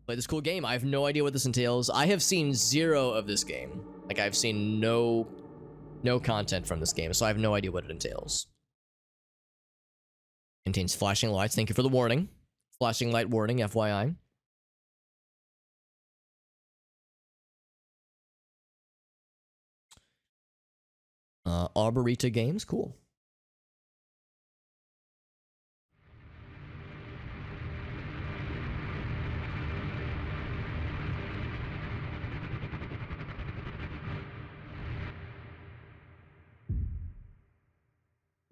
Play this cool game. I have no idea what this entails. I have seen zero of this game. Like, I've seen no content from this game, so I have no idea what it entails. Contains flashing lights. Thank you for the warning. Flashing light warning, FYI. Arborita Games, cool.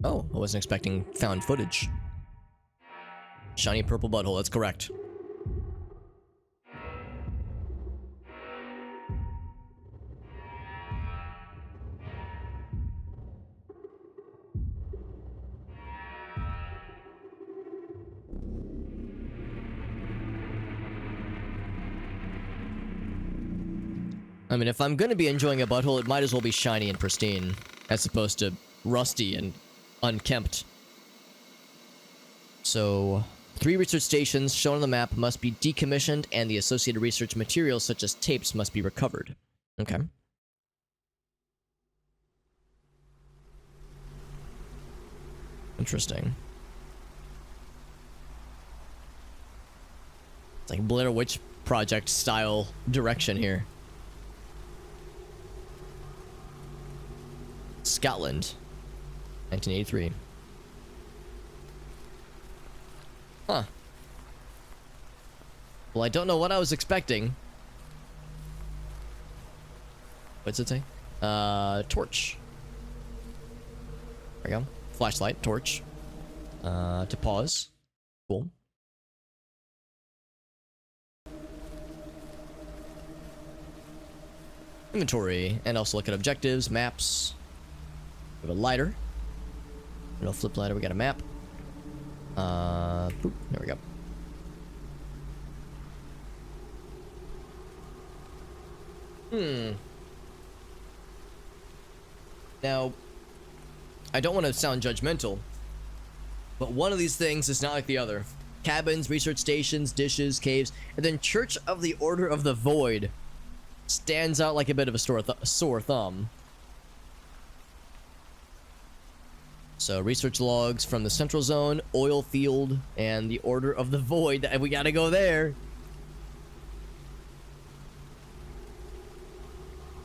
Oh, I wasn't expecting found footage. Shiny purple butthole, that's correct. I mean, if I'm gonna be enjoying a butthole, it might as well be shiny and pristine, as opposed to rusty and unkempt. So, 3 research stations shown on the map must be decommissioned, and the associated research materials, such as tapes, must be recovered. Okay. Interesting. It's like Blair Witch Project style direction here. Scotland, 1983. Huh. Well, I don't know what I was expecting. What's it say? Torch. There we go. Flashlight, torch. To pause. Cool. Inventory, and also look at objectives, maps. We have a lighter. No flip lighter, we got a map. Boop, there we go. Now, I don't want to sound judgmental, but one of these things is not like the other. Cabins, research stations, dishes, caves, and then Church of the Order of the Void stands out like a bit of a sore thumb. So, research logs from the Central Zone, Oil Field, and the Order of the Void. And we gotta go there.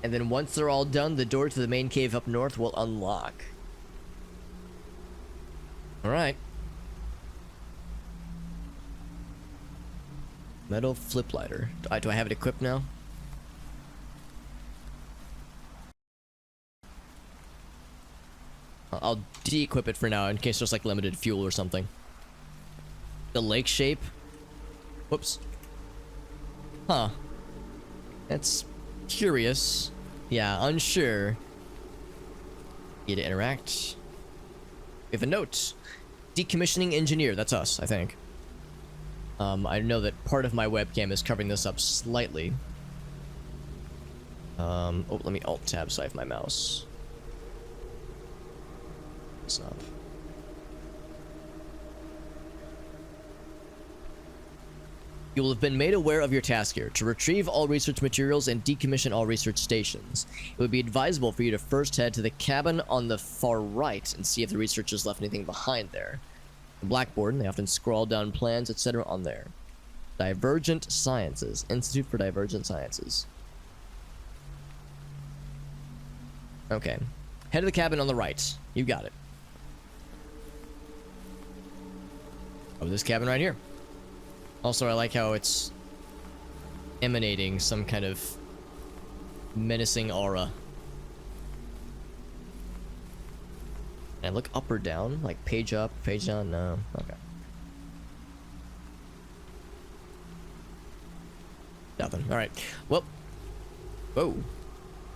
And then once they're all done, the door to the main cave up north will unlock. Alright. Metal flip lighter. Do I have it equipped now? I'll de-equip it for now in case there's like limited fuel or something. The lake shape. Whoops. Huh. That's curious. Yeah, unsure. Need to interact. We have a note. Decommissioning engineer. That's us, I think. I know that part of my webcam is covering this up slightly. Oh, let me alt-tab so I have my mouse. Up. You will have been made aware of your task here, to retrieve all research materials and decommission all research stations. It would be advisable for you to first head to the cabin on the far right and see if the researchers left anything behind there. The blackboard, they often scroll down plans, etc. on there. Divergent Sciences, Institute for Divergent Sciences. Okay. Head to the cabin on the right. You got it. Oh, this cabin right here. Also, I like how it's emanating some kind of menacing aura. Can I look up or down? Like page up, page down? No. Okay. Nothing. Alright. Well. Whoa.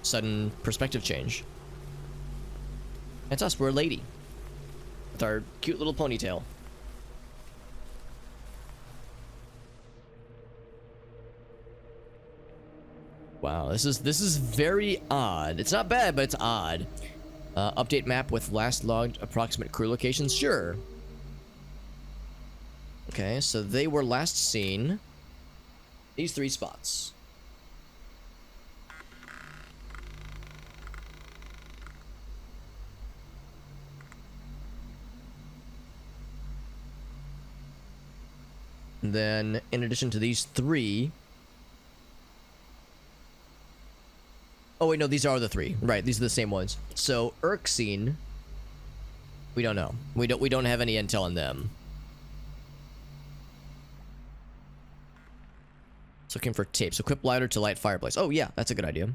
Sudden perspective change. That's us. We're a lady. With our cute little ponytail. Wow, this is very odd. It's not bad, but it's odd. Update map with last logged approximate crew locations? Sure. Okay, so they were last seen These 3 spots. And then, in addition to these 3... Oh wait, no, these are the 3. Right, these are the same ones. So, Erskine... We don't know. We don't have any intel on them. It's looking for tapes. Equip lighter to light fireplace. Oh yeah, that's a good idea.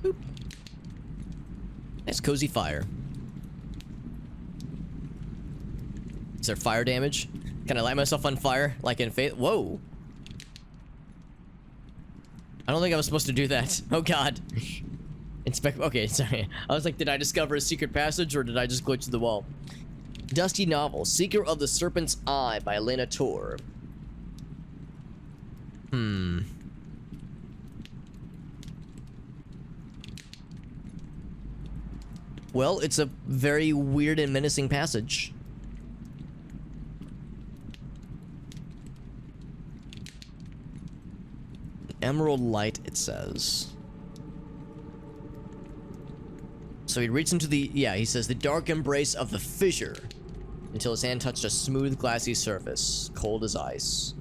Boop. Nice cozy fire. Is there fire damage? Can I light myself on fire like in Faith? Whoa. I don't think I was supposed to do that. Oh god. Inspect. Okay, sorry. I was like, did I discover a secret passage or did I just glitch through the wall? Dusty novel, Seeker of the Serpent's Eye by Lena Tor. Well, it's a very weird and menacing passage. Emerald light, it says. So he reached into the, yeah, he says, the dark embrace of the fissure until his hand touched a smooth, glassy surface, cold as ice.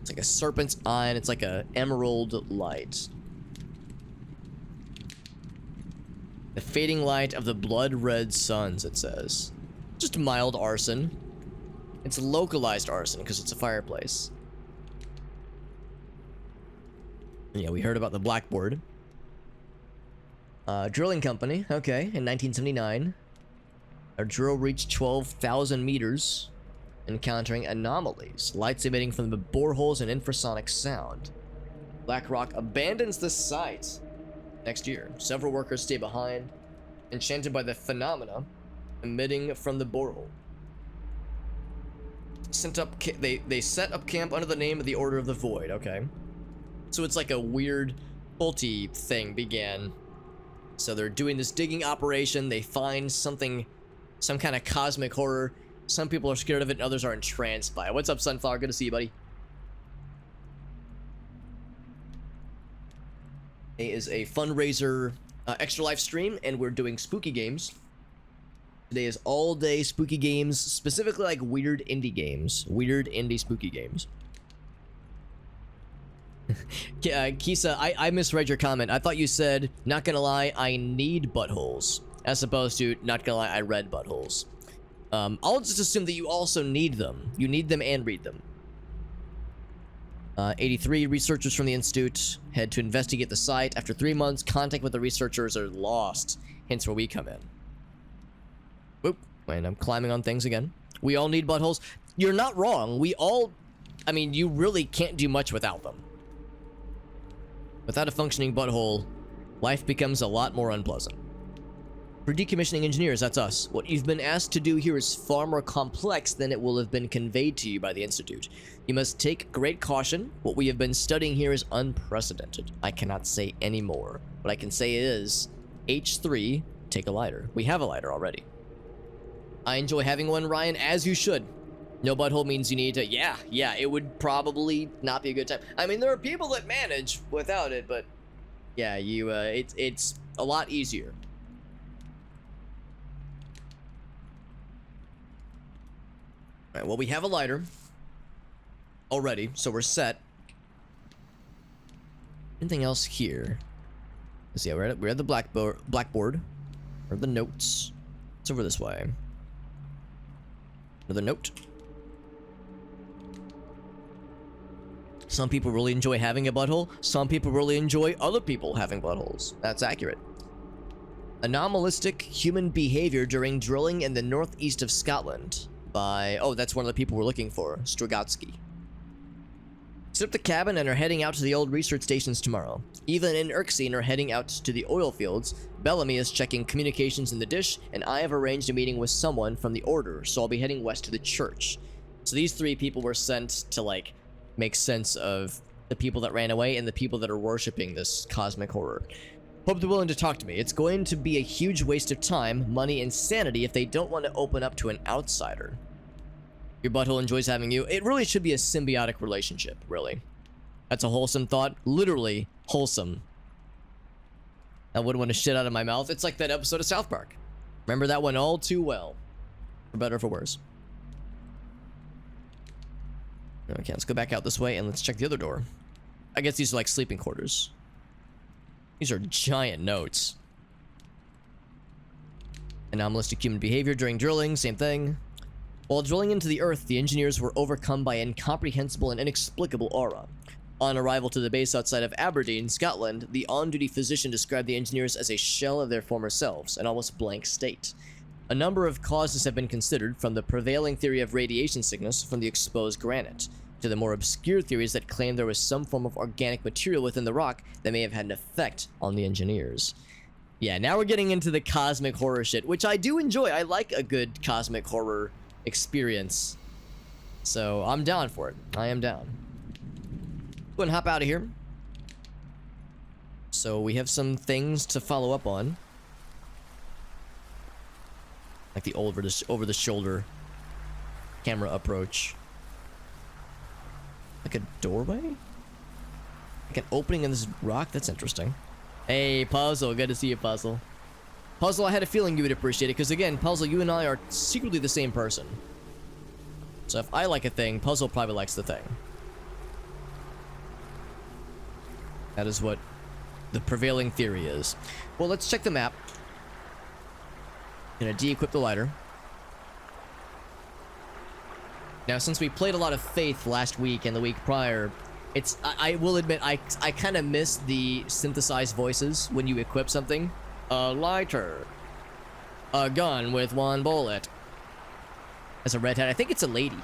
It's like a serpent's eye, and it's like a emerald light. The fading light of the blood-red suns, it says. Just mild arson. It's localized arson, because it's a fireplace. Yeah, we heard about the blackboard. Drilling company, okay, in 1979. Our drill reached 12,000 meters, encountering anomalies, lights emitting from the boreholes and infrasonic sound. BlackRock abandons the site next year. Several workers stay behind, enchanted by the phenomena emitting from the borehole. They set up camp under the name of the Order of the Void, okay. So it's like a weird culty thing began. So they're doing this digging operation, they find something, some kind of cosmic horror. Some people are scared of it and others are entranced by it. What's up, Sunflower? Good to see you, buddy. It is a fundraiser extra live stream, and we're doing spooky games. Today is all day spooky games, specifically like weird indie games. Weird indie spooky games. Kisa, I misread your comment. I thought you said, not gonna lie, I need buttholes. As opposed to, not gonna lie, I read buttholes. I'll just assume that you also need them. You need them and read them. 83 researchers from the Institute head to investigate the site. After 3 months, contact with the researchers are lost. Hence where we come in. Whoop. And I'm climbing on things again. We all need buttholes. You're not wrong. We all... I mean, you really can't do much without them. Without a functioning butthole, life becomes a lot more unpleasant. For decommissioning engineers, that's us. What you've been asked to do here is far more complex than it will have been conveyed to you by the Institute. You must take great caution. What we have been studying here is unprecedented. I cannot say any more. What I can say is, H3, take a lighter. We have a lighter already. I enjoy having one, Ryan, as you should. No butthole means you need to... Yeah, it would probably not be a good time. I mean, there are people that manage without it, but... Yeah, you, it's a lot easier. Alright, well, we have a lighter already, so we're set. Anything else here? Let's see, we're at the blackboard. Or the notes. It's over this way. Another note. Some people really enjoy having a butthole. Some people really enjoy other people having buttholes. That's accurate. Anomalistic human behavior during drilling in the northeast of Scotland by... Oh, that's one of the people we're looking for. Strogatsky. Set up the cabin and are heading out to the old research stations tomorrow. Evelyn and Erskine are heading out to the oil fields. Bellamy is checking communications in the dish, and I have arranged a meeting with someone from the Order, so I'll be heading west to the church. So these 3 people were sent to, like, make sense of the people that ran away and the people that are worshipping this cosmic horror. Hope they're willing to talk to me. It's going to be a huge waste of time, money, and sanity if they don't want to open up to an outsider. Your butthole enjoys having you. It really should be a symbiotic relationship, really. That's a wholesome thought. Literally wholesome. I wouldn't want to shit out of my mouth. It's like that episode of South Park. Remember that one all too well. For better or for worse. Okay, let's go back out this way and let's check the other door. I guess these are like sleeping quarters. These are giant notes. Anomalistic human behavior during drilling, same thing. While drilling into the earth, the engineers were overcome by incomprehensible and inexplicable aura. On arrival to the base outside of Aberdeen, Scotland, the on-duty physician described the engineers as a shell of their former selves, an almost blank state. A number of causes have been considered, from the prevailing theory of radiation sickness from the exposed granite, to the more obscure theories that claim there was some form of organic material within the rock that may have had an effect on the engineers. Yeah, now we're getting into the cosmic horror shit, which I do enjoy. I like a good cosmic horror experience. So I'm down for it. I am down. Go and hop out of here. So we have some things to follow up on. Like the over the shoulder camera approach. Like a doorway? Like an opening in this rock? That's interesting. Hey, Puzzle. Good to see you, Puzzle. Puzzle, I had a feeling you would appreciate it, because again, Puzzle, you and I are secretly the same person. So if I like a thing, Puzzle probably likes the thing. That is what the prevailing theory is. Well, let's check the map. Gonna de-equip the lighter. Now, since we played a lot of Faith last week and the week prior, I will admit, I kind of miss the synthesized voices when you equip something. A lighter. A gun with one bullet. As a red hat. I think it's a lady.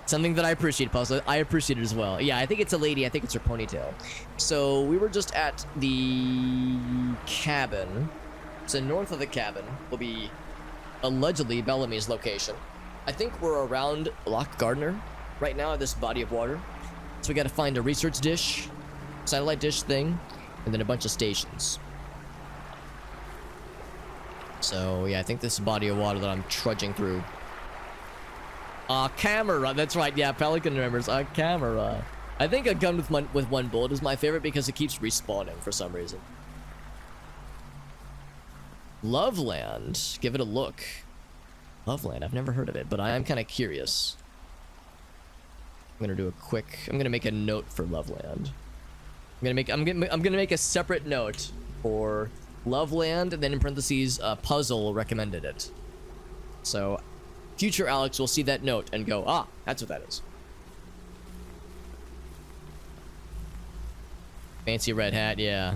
Something that I appreciate, Puzzle. I appreciate it as well. Yeah, I think it's a lady. I think it's her ponytail. So, we were just at the cabin. So, north of the cabin will be allegedly Bellamy's location. I think we're around Loch Gardner right now at this body of water. So, we gotta find a research dish, satellite dish thing, and then a bunch of stations. So, yeah, I think this body of water that I'm trudging through. Camera. That's right. Yeah, Pelican remembers. Camera. I think a gun with one bullet is my favorite because it keeps respawning for some reason. Loveland. Give it a look. Loveland. I've never heard of it, but I am kind of curious. I'm gonna make a note for Loveland. I'm gonna make a separate note for Loveland, and then in parentheses, Puzzle recommended it. So, future Alex will see that note and go, ah, that's what that is. Fancy red hat, yeah.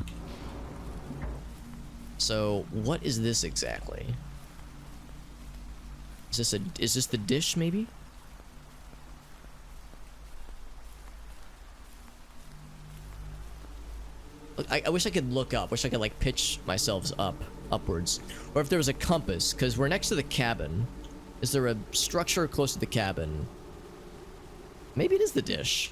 So, what is this exactly? Is this the dish, maybe? Look, I wish I could look up. Wish I could, like, pitch myself upwards. Or if there was a compass, because we're next to the cabin. Is there a structure close to the cabin? Maybe it is the dish.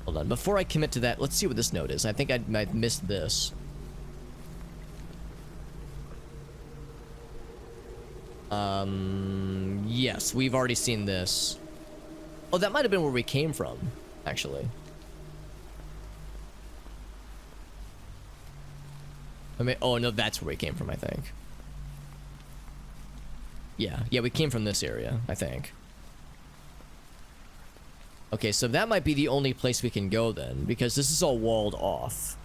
Hold on, before I commit to that, let's see what this note is. I think I might missed this. Yes, we've already seen this. Oh, that might have been where we came from, actually. I mean, oh no, that's where we came from, I think. Yeah, we came from this area, I think. Okay, so that might be the only place we can go then, because this is all walled off.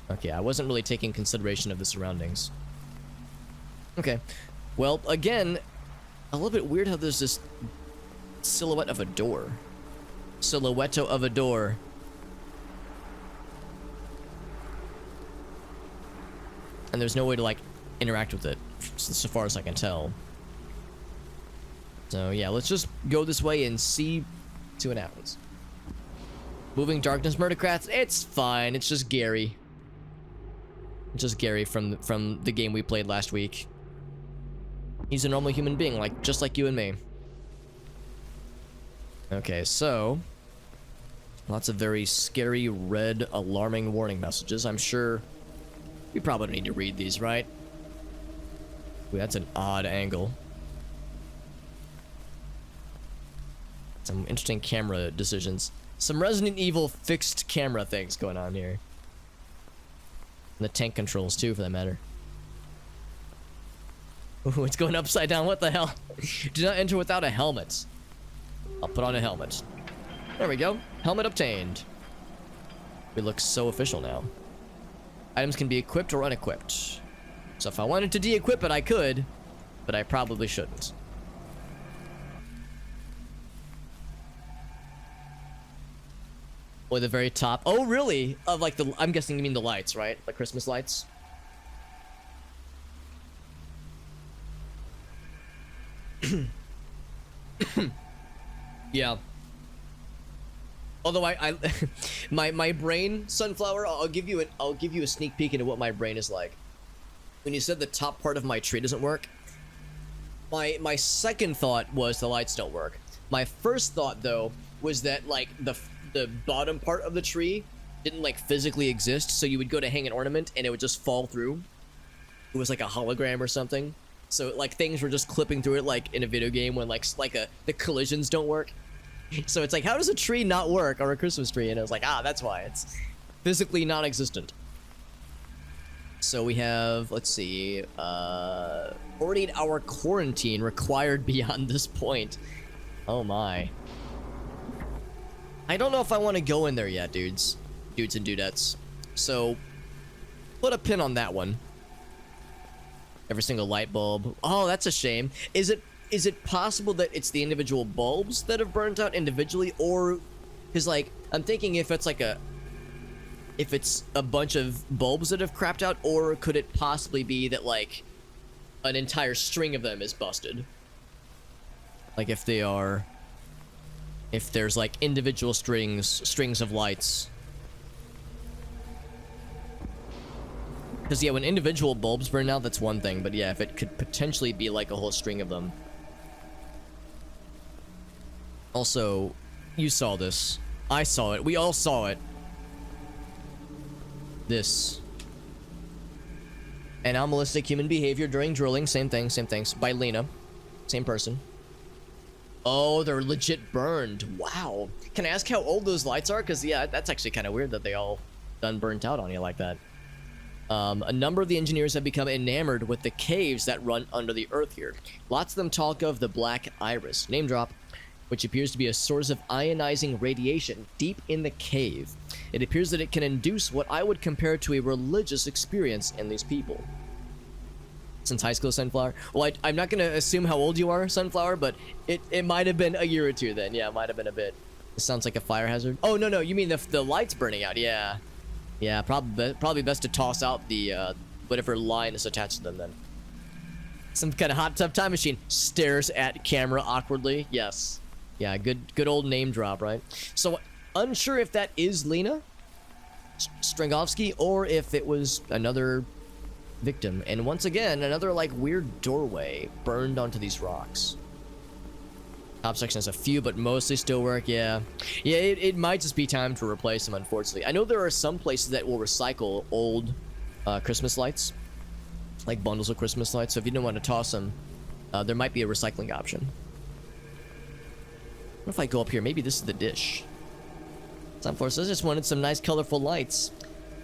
Okay, I wasn't really taking consideration of the surroundings. Okay, well, again, a little bit weird how there's this silhouette of a door. Silhouette of a door. And there's no way to, like, interact with it, so far as I can tell. So, yeah, let's just go this way and see what happens. Moving Darkness Murdercrats, it's fine. It's just Gary. It's just Gary from the game we played last week. He's a normal human being, just like you and me. Okay, so... lots of very scary, red, alarming warning messages. I'm sure... we probably don't need to read these, right? Ooh, that's an odd angle. Some interesting camera decisions. Some Resident Evil fixed camera things going on here. And the tank controls too, for that matter. Ooh, it's going upside down. What the hell? Do not enter without a helmet. I'll put on a helmet. There we go. Helmet obtained. We look so official now. Items can be equipped or unequipped. So if I wanted to de-equip it, I could, but I probably shouldn't. Or the very top. Oh, really? Of like the, I'm guessing you mean the lights, right? The Christmas lights. Yeah. Although my brain, Sunflower, I'll give you a sneak peek into what my brain is like. When you said the top part of my tree doesn't work, my second thought was the lights don't work. My first thought though was that like the bottom part of the tree didn't like physically exist, so you would go to hang an ornament and it would just fall through. It was like a hologram or something. So like things were just clipping through it like in a video game when the collisions don't work. So it's like, how does a tree not work, or a Christmas tree? And I was like, ah, that's why. It's physically non-existent. So we have, let's see, 48-hour quarantine required beyond this point. Oh my. I don't know if I want to go in there yet, dudes and dudettes. So put a pin on that one. Every single light bulb. Oh, that's a shame. Is it possible that it's the individual bulbs that have burnt out individually, or because like I'm thinking if it's a bunch of bulbs that have crapped out, or could it possibly be that like an entire string of them is busted? Like if there's like individual strings of lights. Because yeah, when individual bulbs burn out, that's one thing, but yeah, if it could potentially be like a whole string of them. Also, you saw this. I saw it. We all saw it. This. Animalistic human behavior during drilling. Same thing. By Lena. Same person. Oh, they're legit burned. Wow. Can I ask how old those lights are? Because, yeah, that's actually kind of weird that they all done burnt out on you like that. A number of the engineers have become enamored with the caves that run under the earth here. Lots of them talk of the Black Iris, name drop, which appears to be a source of ionizing radiation deep in the cave. It appears that it can induce what I would compare to a religious experience in these people. Since high school, Sunflower? Well, I'm not going to assume how old you are, Sunflower, but it might have been a year or two then. Yeah, it might have been a bit. This sounds like a fire hazard. Oh, no, you mean the lights burning out. Yeah. Yeah, probably best to toss out the whatever line is attached to them then. Some kind of hot tub time machine. Stares at camera awkwardly. Yes. Yeah, good old name drop, right? So, unsure if that is Lena Stringovsky or if it was another victim. And once again, another like weird doorway burned onto these rocks. Top section has a few, but mostly still work. Yeah, it might just be time to replace them, unfortunately. I know there are some places that will recycle old Christmas lights, like bundles of Christmas lights. So if you don't want to toss them, there might be a recycling option. What if I go up here? Maybe this is the dish. Sunflower says, I just wanted some nice colorful lights.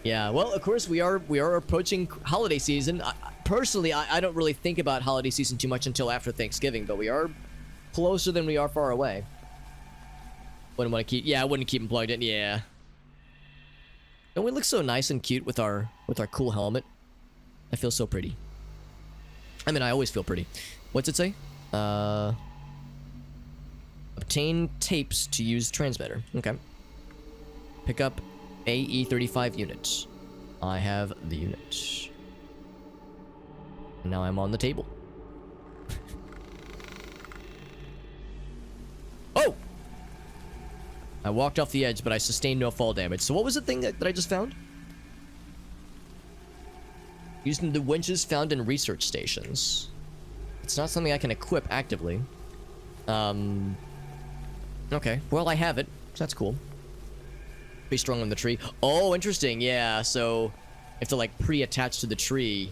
Yeah, well, of course, we are approaching holiday season. Personally, I don't really think about holiday season too much until after Thanksgiving, but we are closer than we are far away. Wouldn't want to keep, yeah, I wouldn't keep them plugged in, yeah. Don't we look so nice and cute with our cool helmet? I feel so pretty. I mean, I always feel pretty. What's it say? Obtain tapes to use transmitter. Okay. Pick up AE35 units. I have the unit. Now I'm on the table. Oh! I walked off the edge, but I sustained no fall damage. So what was the thing that I just found? Using the winches found in research stations. It's not something I can equip actively. Okay, well, I have it. So that's cool. Pretty strong on the tree. Oh, interesting. Yeah, so if they're like pre-attached to the tree,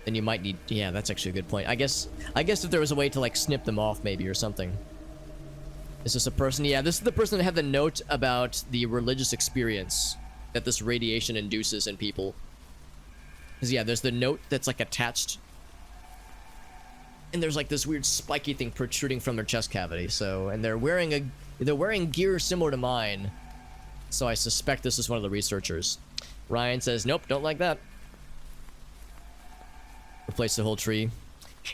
then you might need... Yeah, that's actually a good point. I guess if there was a way to, like, snip them off, maybe, or something. Is this a person? Yeah, this is the person that had the note about the religious experience that this radiation induces in people. Because, yeah, there's the note that's, like, attached. And there's, like, this weird spiky thing protruding from their chest cavity. So, and they're wearing gear similar to mine. So I suspect this is one of the researchers. Ryan says, nope, don't like that. Replace the whole tree.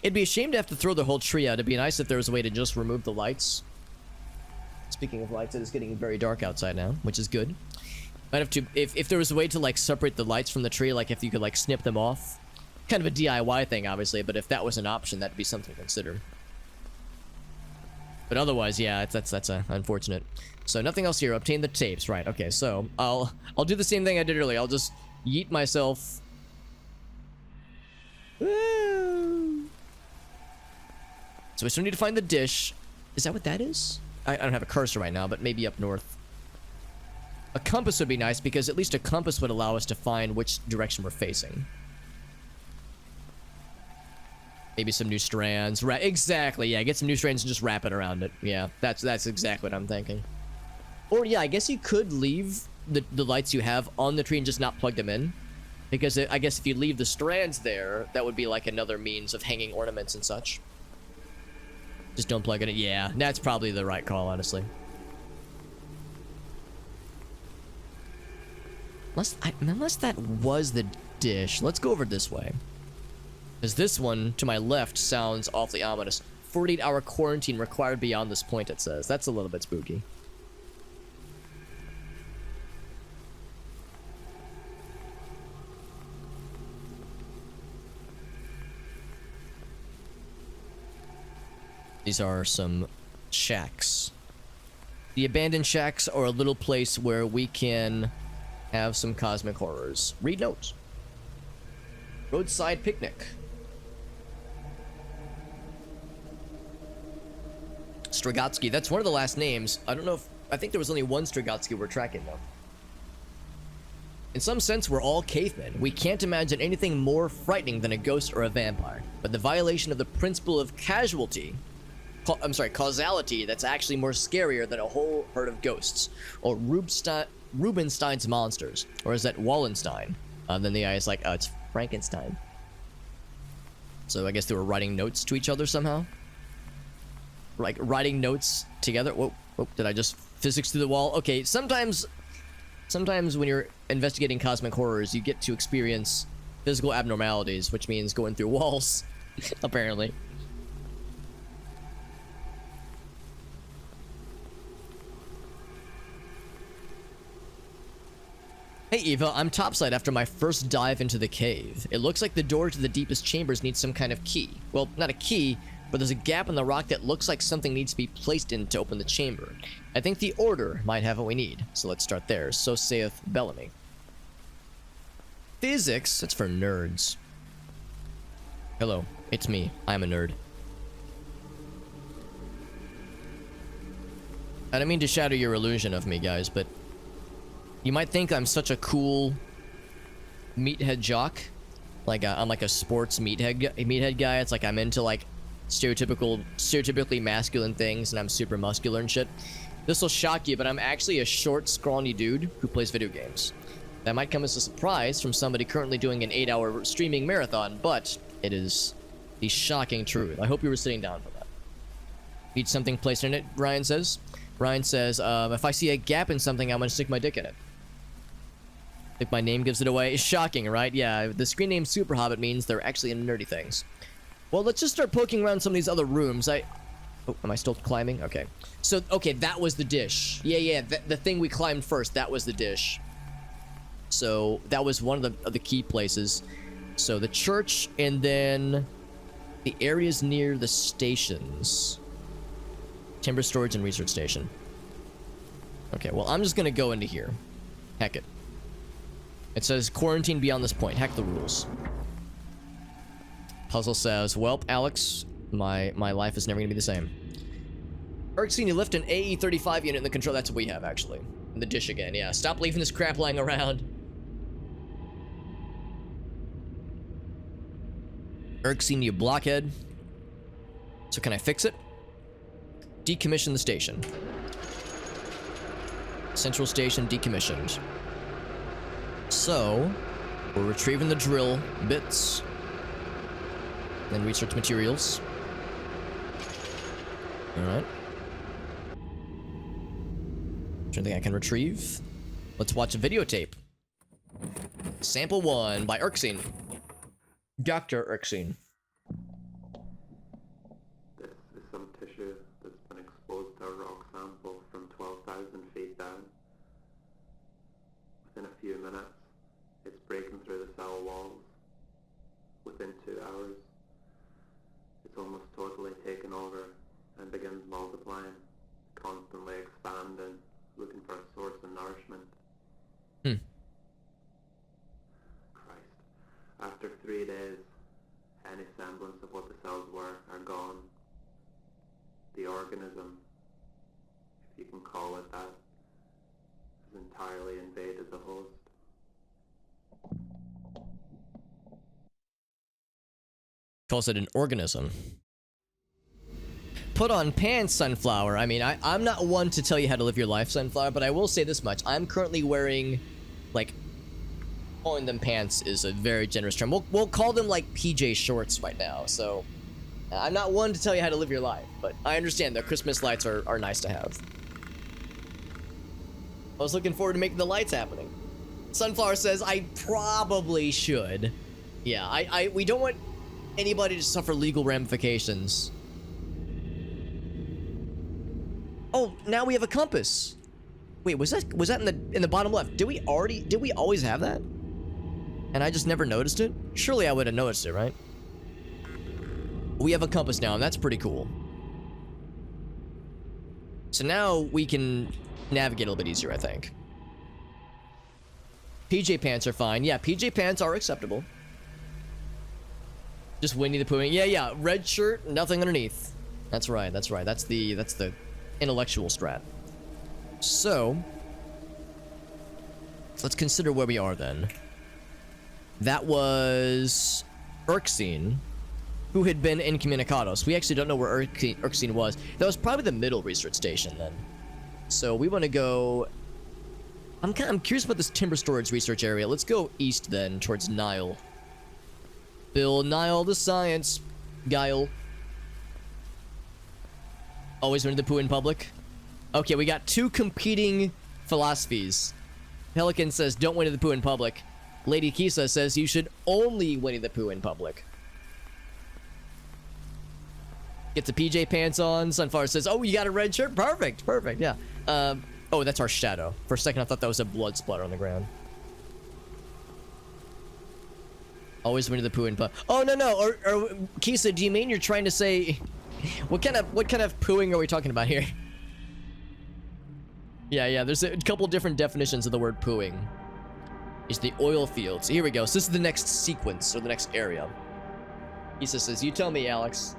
It'd be a shame to have to throw the whole tree out. It'd be nice if there was a way to just remove the lights. Speaking of lights, it is getting very dark outside now, which is good. Might have to, if there was a way to, like, separate the lights from the tree, like if you could, like, snip them off. Kind of a DIY thing, obviously, but if that was an option, that'd be something to consider. But otherwise, yeah, that's unfortunate. So nothing else here. Obtain the tapes, right? Okay, so I'll do the same thing I did earlier. I'll just yeet myself. Woo! So we still need to find the dish. Is that what that is? I don't have a cursor right now, but maybe up north. A compass would be nice because at least a compass would allow us to find which direction we're facing. Maybe some new strands. Right, exactly. Yeah, get some new strands and just wrap it around it. Yeah, that's exactly what I'm thinking. Or yeah, I guess you could leave the lights you have on the tree and just not plug them in. Because I guess if you leave the strands there, that would be like another means of hanging ornaments and such. Just don't plug it in. Yeah, that's probably the right call, honestly. Unless that was the dish. Let's go over this way. Because this one, to my left, sounds awfully ominous. 48-hour quarantine required beyond this point, it says. That's a little bit spooky. These are some shacks. The abandoned shacks are a little place where we can have some cosmic horrors. Read notes. Roadside picnic. Strogatsky. That's one of the last names. I don't know if... I think there was only one Strogatsky we're tracking, though. In some sense, we're all cavemen. We can't imagine anything more frightening than a ghost or a vampire. But the violation of the principle of causality, that's actually more scarier than a whole herd of ghosts. Or Rubinstein's monsters. Or is that Wallenstein? Then the guy is like, oh, it's Frankenstein. So I guess they were writing notes to each other somehow? Like, writing notes together? Whoa, did I just physics through the wall? Okay, sometimes when you're investigating cosmic horrors, you get to experience physical abnormalities, which means going through walls, apparently. Hey Eva, I'm topside after my first dive into the cave. It looks like the door to the deepest chambers needs some kind of key. Well, not a key, but there's a gap in the rock that looks like something needs to be placed in to open the chamber. I think the Order might have what we need, so let's start there. So saith Bellamy. Physics? That's for nerds. Hello, it's me. I'm a nerd. I don't mean to shatter your illusion of me, guys, but you might think I'm such a cool meathead jock. Like, I'm like a sports meathead guy. It's like I'm into, like, stereotypically masculine things, and I'm super muscular and shit. This will shock you, but I'm actually a short, scrawny dude who plays video games. That might come as a surprise from somebody currently doing an 8-hour streaming marathon, but it is the shocking truth. I hope you were sitting down for that. Need something placed in it, Ryan says. Ryan says, if I see a gap in something, I'm gonna stick my dick in it. If my name gives it away. It's shocking, right? Yeah, the screen name Super Hobbit means they're actually into nerdy things. Well, let's just start poking around some of these other rooms. Oh, am I still climbing? Okay. So, okay, that was the dish. Yeah, the thing we climbed first, that was the dish. So, that was one of the key places. So, the church, and then the areas near the stations. Timber storage and research station. Okay, well, I'm just gonna go into here. Heck it. It says quarantine beyond this point. Heck the rules. Puzzle says, welp, Alex, my life is never gonna be the same. Erskine, you left an AE-35 unit in the control. That's what we have, actually. And the dish again, yeah. Stop leaving this crap lying around. Erskine, you blockhead. So can I fix it? Decommission the station. Central station decommissioned. So, we're retrieving the drill bits. Then research materials. Alright. Anything I can retrieve? Let's watch a videotape. Sample 1 by Erskine. Dr. Erskine. This is some tissue that's been exposed to a rock sample from 12,000 feet down. Within a few minutes, it's breaking through the cell walls. Within 2 hours, it's almost totally taken over and begins multiplying, constantly expanding, looking for a source of nourishment. Christ. After 3 days, any semblance of what the cells were are gone. The organism, if you can call it that, has entirely invaded the host. Calls it an organism. Put on pants, Sunflower. I mean, I'm not one to tell you how to live your life, Sunflower, but I will say this much. I'm currently wearing, like, calling them pants is a very generous term. We'll call them, like, PJ shorts right now, so I'm not one to tell you how to live your life, but I understand that Christmas lights are nice to have. I was looking forward to making the lights happening. Sunflower says, I probably should. Yeah, we don't want anybody to suffer legal ramifications. Oh, now we have a compass. Wait, was that in the bottom left? Did we always have that? And I just never noticed it? Surely I would have noticed it, right? We have a compass now, and that's pretty cool. So now we can navigate a little bit easier, I think. PJ pants are fine. Yeah, PJ pants are acceptable. Just Winnie the Poohing. Yeah, red shirt, nothing underneath. That's right. That's the intellectual strat. So, let's consider where we are then. That was Erskine, who had been incommunicados. We actually don't know where Erskine was. That was probably the middle research station then. So we want to go. I'm curious about this timber storage research area. Let's go east then, towards Nile. Bill Nile the science. Guile. Always Winnie the Pooh in public. Okay, we got two competing philosophies. Pelican says don't Winnie the Pooh in public. Lady Kisa says you should only Winnie the Pooh in public. Gets the PJ pants on. Sunflower says, oh, you got a red shirt? Perfect, yeah. Oh, that's our shadow. For a second, I thought that was a blood splatter on the ground. Always Winnie the Pooh in public. Oh, no. Or Kisa, do you mean you're trying to say... What kind of pooing are we talking about here? Yeah, there's a couple different definitions of the word pooing. It's the oil fields. Here we go. So this is the next sequence, or the next area. Kisa says, you tell me, Alex.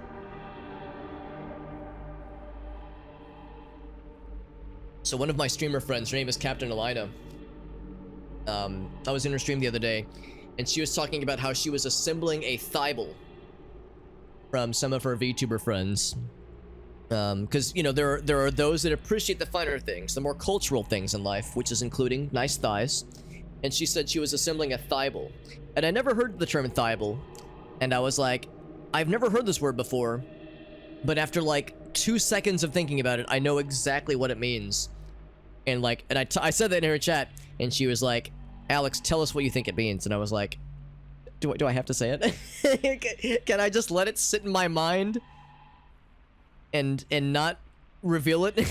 So one of my streamer friends, her name is Captain Elina. I was in her stream the other day, and she was talking about how she was assembling a Thibault from some of her VTuber friends. Because, you know, there are those that appreciate the finer things, the more cultural things in life, which is including nice thighs. And she said she was assembling a Thibault. And I never heard the term Thibault. And I was like, I've never heard this word before. But after like 2 seconds of thinking about it, I know exactly what it means. And like, I said that in her chat, and she was like, Alex, tell us what you think it means. And I was like, do I have to say it? Can I just let it sit in my mind and not reveal it?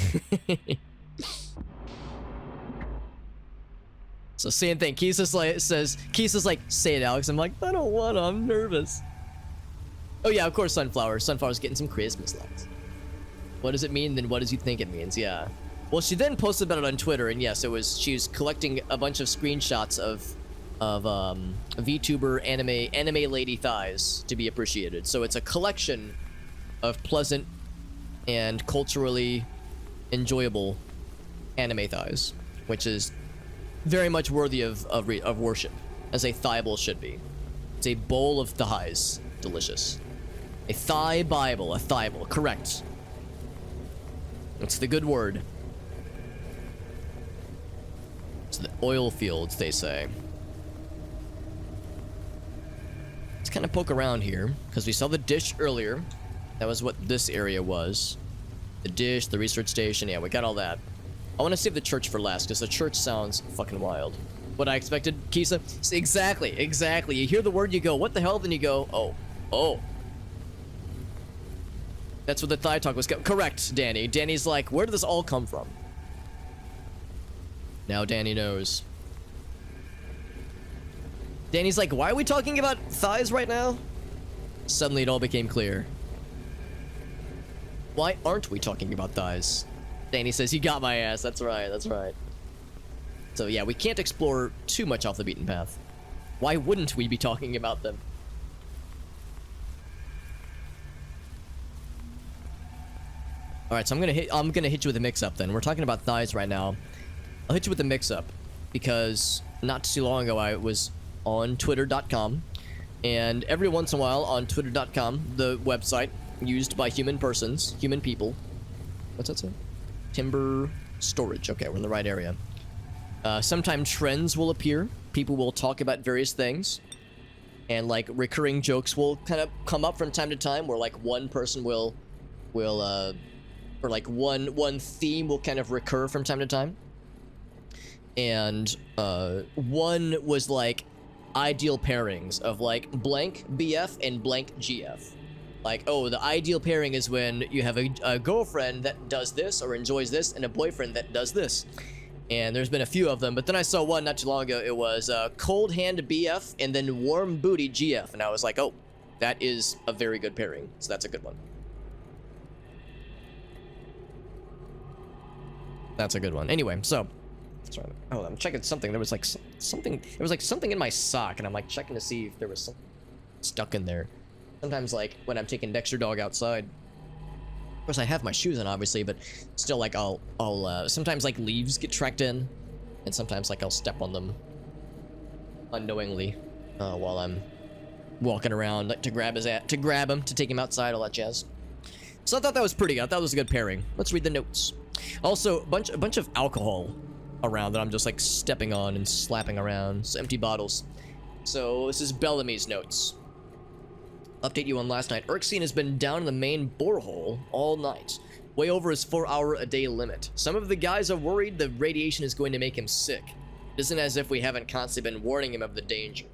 So same thing. Kisa's like, say it, Alex. I'm like, I don't wanna, I'm nervous. Oh yeah, of course, Sunflower. Sunflower's getting some Christmas lights. What does it mean? Then what does you think it means? Yeah. Well, she then posted about it on Twitter, and yes, she was collecting a bunch of screenshots of VTuber anime lady thighs to be appreciated. So it's a collection of pleasant and culturally enjoyable anime thighs, which is very much worthy of worship, as a Thibault should be. It's a bowl of thighs. Delicious. A thigh Bible. A thigh-ble. Correct. It's the good word. It's the oil fields, they say. Let's kind of poke around here, because we saw the dish earlier. That was what this area was. The dish, the research station, yeah, we got all that. I want to save the church for last, because the church sounds fucking wild. What I expected, Kisa? Exactly, exactly. You hear the word, you go, what the hell? Then you go, oh, oh. That's what the thigh talk was. Correct, Danny. Danny's like, where did this all come from? Now Danny knows. Danny's like, why are we talking about thighs right now? Suddenly it all became clear. Why aren't we talking about thighs? Danny says, you got my ass. That's right, that's right. So yeah, we can't explore too much off the beaten path. Why wouldn't we be talking about them? Alright, so I'm gonna hit you with a mix-up then. We're talking about thighs right now. I'll hit you with a mix-up because not too long ago I was on twitter.com, and every once in a while on twitter.com, the website used by human persons, human people. What's that say? Timber storage. Okay, we're in the right area. Sometimes trends will appear. People will talk about various things, and like recurring jokes will kind of come up from time to time, where like one person will or like one theme will kind of recur from time to time. And one was like ideal pairings of like blank BF and blank GF. Like, oh, the ideal pairing is when you have a girlfriend that does this or enjoys this and a boyfriend that does this. And there's been a few of them, but then I saw one not too long ago. It was cold hand BF and then warm booty GF. And I was like, oh, that is a very good pairing. So that's a good one. That's a good one. Anyway, so sorry. Oh, I'm checking something. There was like something. There was like something in my sock, and I'm like checking to see if there was something stuck in there. Sometimes, like when I'm taking Dexter Dog outside. Of course, I have my shoes on, obviously, but still, like I'll sometimes like leaves get tracked in, and sometimes like I'll step on them unknowingly while I'm walking around, like to grab him, to take him outside, all that jazz. So I thought that was pretty good. I thought it was a good pairing. Let's read the notes. Also, a bunch of alcohol around that I'm just like stepping on and slapping around. It's empty bottles. So this is Bellamy's notes. Update you on last night. Erskine has been down in the main borehole all night, way over his 4-hour-a-day limit. Some of the guys are worried the radiation is going to make him sick. It isn't as if we haven't constantly been warning him of the danger.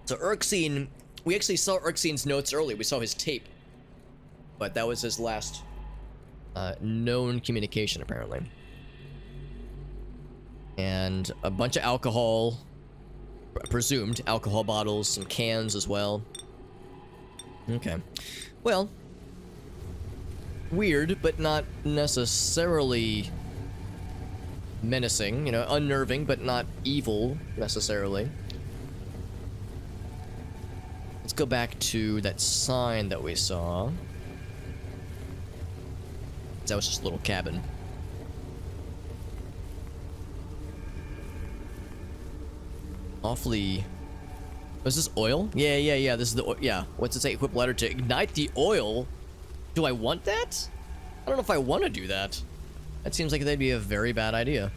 So Erskine, we actually saw Erskine's notes earlier. We saw his tape, but that was his last known communication, apparently. And a bunch of alcohol, presumed alcohol bottles, some cans as well. Okay. Well, weird, but not necessarily menacing, you know, unnerving, but not evil necessarily. Let's go back to that sign that we saw. That was just a little cabin. Awfully. Was this oil? Yeah. This is the oil. Yeah. What's it say? Equip ladder to ignite the oil. Do I want that? I don't know if I want to do that. That seems like that'd be a very bad idea.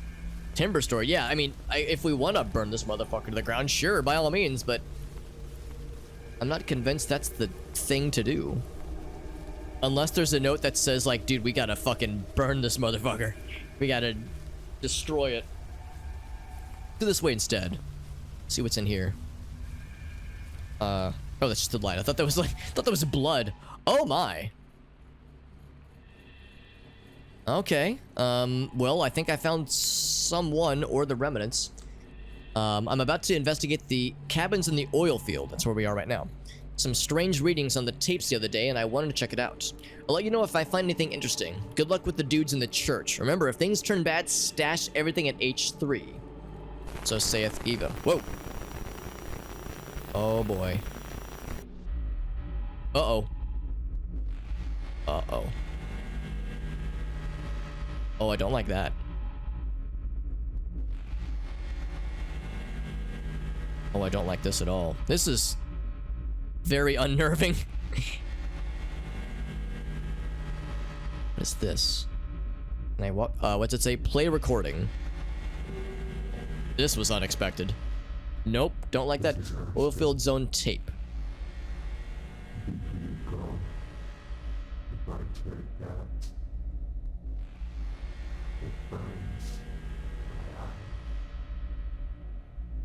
Timber store. Yeah, I mean, if we want to burn this motherfucker to the ground, sure, by all means, but I'm not convinced that's the thing to do. Unless there's a note that says, like, dude, we gotta fucking burn this motherfucker. We gotta destroy it. Do this way instead. See what's in here. Oh, that's just the light. I thought that was blood. Oh my. Okay. Well, I think I found someone or the remnants. I'm about to investigate the cabins in the oil field. That's where we are right now. Some strange readings on the tapes the other day, and I wanted to check it out. I'll let you know if I find anything interesting. Good luck with the dudes in the church. Remember, if things turn bad, stash everything at H3. So saith Eva. Whoa. Oh boy. Uh-oh. Uh-oh. Oh, I don't like that. Oh, I don't like this at all. This is very unnerving. What is this? Can I what? What's it say? Play recording. This was unexpected. Nope, don't like that. Oilfield zone tape.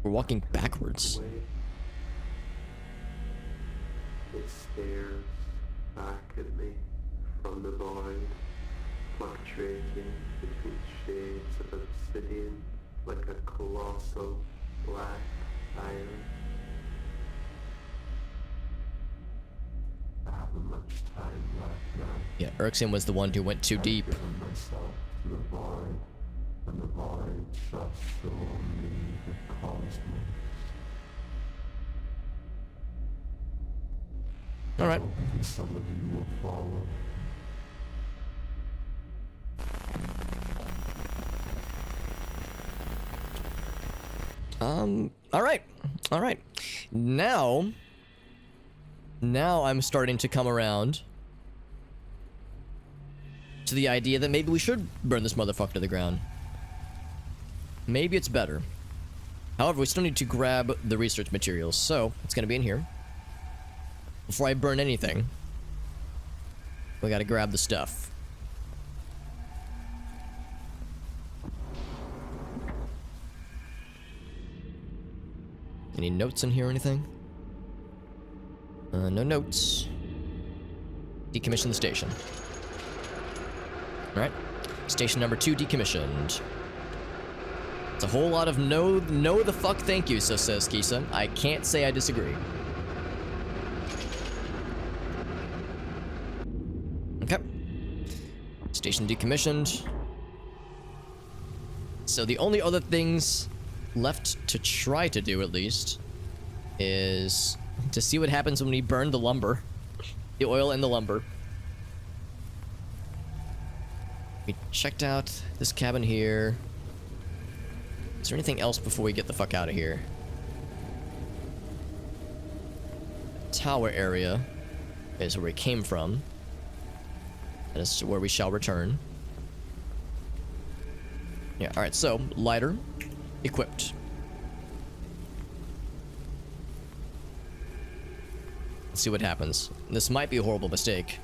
We're walking backwards. It stares back at me from the void, fluctuating between shades of obsidian like a colossal black iron. I haven't much time left now. Yeah, Erikson was the one who went too deep. Myself to the void, and the void shuts on me the cosmos. All right. Some of you will follow. All right. All right. Now I'm starting to come around to the idea that maybe we should burn this motherfucker to the ground. Maybe it's better. However, we still need to grab the research materials, so it's gonna be in here. Before I burn anything, we gotta grab the stuff. Any notes in here or anything? No notes. Decommission the station. Alright. Station number 2 decommissioned. It's a whole lot of no the fuck thank you, so says Kisa. I can't say I disagree. Okay. Station decommissioned. So the only other things left to try to do, at least, is to see what happens when we burn the lumber. The oil and the lumber. We checked out this cabin here. Is there anything else before we get the fuck out of here? Tower area is where we came from. That is where we shall return. Yeah, alright, so, lighter, equipped. Let's see what happens. This might be a horrible mistake.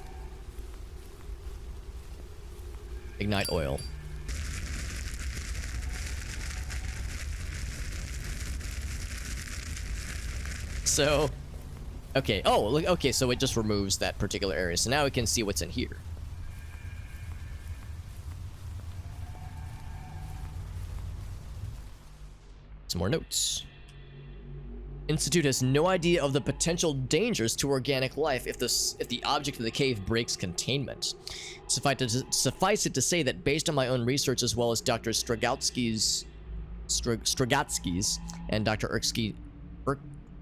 Ignite oil. So, okay. Oh, look. Okay, so it just removes that particular area. So now we can see what's in here. Some more notes. Institute has no idea of the potential dangers to organic life if the object of the cave breaks containment. Suffice it to say that based on my own research as well as Dr. Strogatsky's and Dr.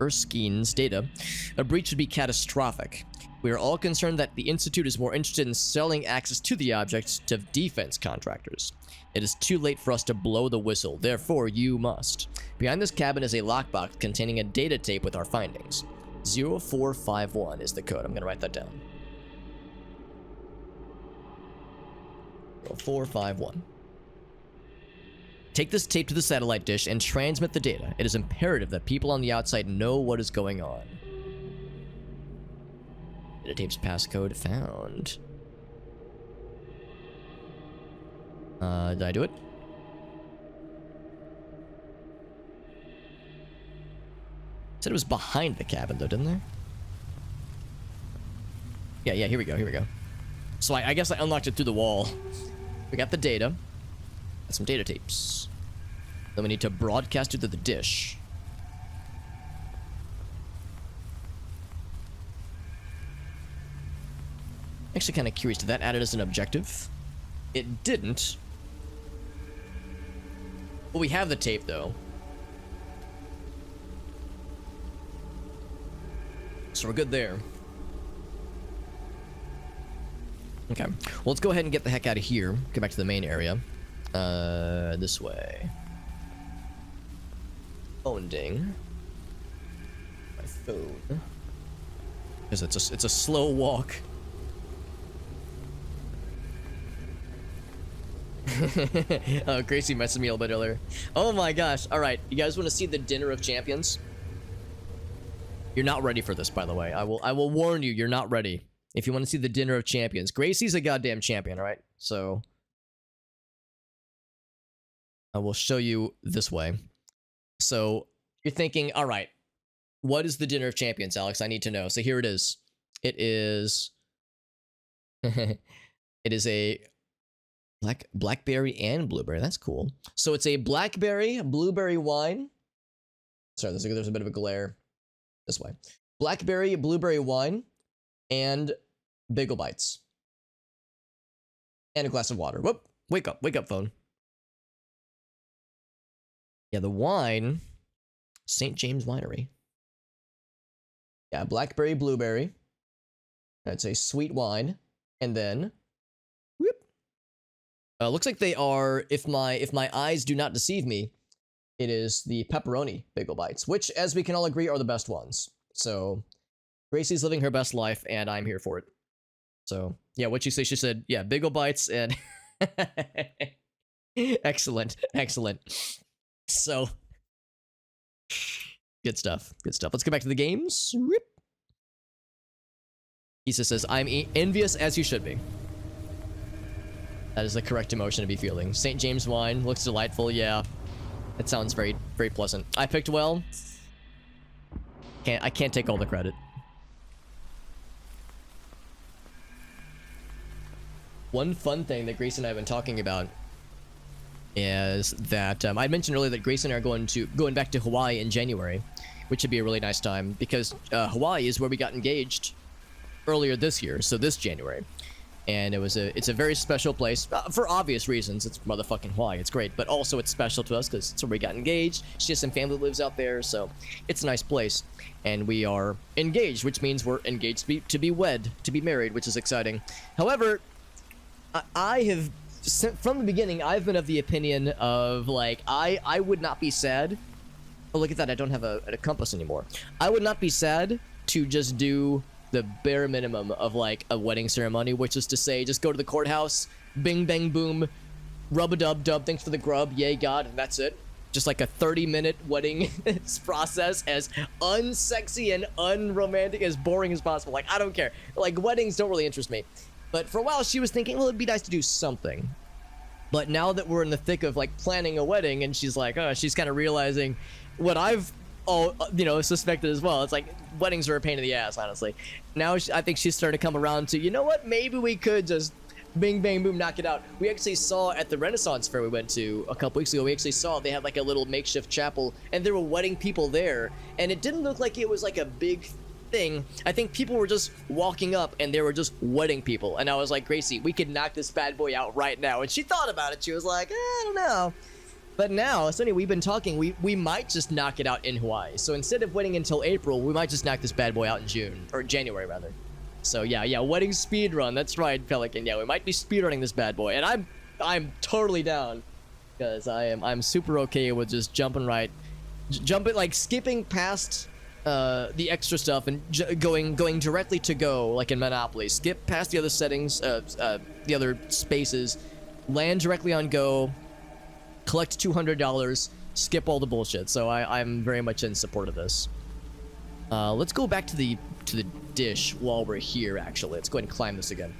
Erskine's data, a breach would be catastrophic. We are all concerned that the Institute is more interested in selling access to the object to defense contractors. It is too late for us to blow the whistle, therefore you must. Behind this cabin is a lockbox containing a data tape with our findings. 0451 is the code. I'm going to write that down. 0451. Take this tape to the satellite dish and transmit the data. It is imperative that people on the outside know what is going on. Data tape's passcode found. Did I do it? Said it was behind the cabin though, didn't there? Yeah, here we go. So I guess I unlocked it through the wall. We got the data. Got some data tapes. Then we need to broadcast it to the dish. Actually kind of curious, did that add it as an objective? It didn't. Well, we have the tape though. So we're good there. Okay. Well, let's go ahead and get the heck out of here. Get back to the main area. This way. Phone ding. Because it's a slow walk. Oh, Gracie messaged me a little bit earlier. Oh my gosh. All right, you guys want to see the Dinner of Champions? You're not ready for this, by the way. I will warn you, you're not ready. If you want to see the Dinner of Champions, Gracie's a goddamn champion, all right? So I will show you this way. So you're thinking, all right, what is the Dinner of Champions, Alex? I need to know. So here it is. It is it is a blackberry and blueberry. That's cool. So it's a blackberry blueberry wine. Sorry, there's a bit of a glare this way. Blackberry blueberry wine and bagel bites. And a glass of water. Whoop. Wake up, phone. Yeah, the wine, St. James Winery. Yeah, blackberry, blueberry. That's a sweet wine. And then, whoop. Looks like they are, if my eyes do not deceive me, it is the pepperoni bagel bites, which, as we can all agree, are the best ones. So, Gracie's living her best life, and I'm here for it. So, yeah, what'd she say? She said, yeah, bagel bites and... Excellent. So, good stuff. Let's go back to the games. Rip. Issa says, I'm envious as you should be. That is the correct emotion to be feeling. St. James wine looks delightful. Yeah, it sounds very, very pleasant. I picked well. I can't take all the credit. One fun thing that Grace and I have been talking about is that I mentioned earlier that Grace and I are going back to Hawaii in January, which would be a really nice time because Hawaii is where we got engaged earlier this year, so this January, and it's a very special place for obvious reasons. It's motherfucking Hawaii. It's great, but also it's special to us because it's where we got engaged. She has some family that lives out there, so it's a nice place, and we are engaged, which means we're engaged to be wed, to be married, which is exciting. However, I have, from the beginning, I've been of the opinion of, like, I would not be sad. Oh, look at that. I don't have a compass anymore. I would not be sad to just do the bare minimum of, like, a wedding ceremony, which is to say, just go to the courthouse, bing, bang, boom, rub-a-dub-dub, thanks for the grub, yay, God, and that's it. Just like a 30-minute wedding process, as unsexy and unromantic, as boring as possible. Like, I don't care. Like, weddings don't really interest me. But for a while, she was thinking, well, it'd be nice to do something. But now that we're in the thick of, like, planning a wedding, and she's like, oh, she's kind of realizing what I've, suspected as well. It's like, weddings are a pain in the ass, honestly. Now, I think she's starting to come around to, you know what? Maybe we could just bing, bang, boom, knock it out. We actually saw at the Renaissance Fair we went to a couple weeks ago, we actually saw they had, like, a little makeshift chapel, and there were wedding people there. And it didn't look like it was, like, a big thing. I think people were just walking up and they were just wedding people, and I was like, Gracie, we could knock this bad boy out right now. And she thought about it. She was like, I don't know. But now, so anyway, we've been talking, we might just knock it out in Hawaii. So instead of waiting until April, we might just knock this bad boy out in June, or January rather. So yeah, wedding speed run. That's right, Pelican. Yeah, we might be speed running this bad boy, and I'm totally down, because I'm super okay with just jumping like skipping past the extra stuff and going directly to go, like in Monopoly. Skip past the other settings, the other spaces, land directly on go, collect $200, skip all the bullshit. So I'm very much in support of this. Let's go back to the dish while we're here. Actually, let's go ahead and climb this again.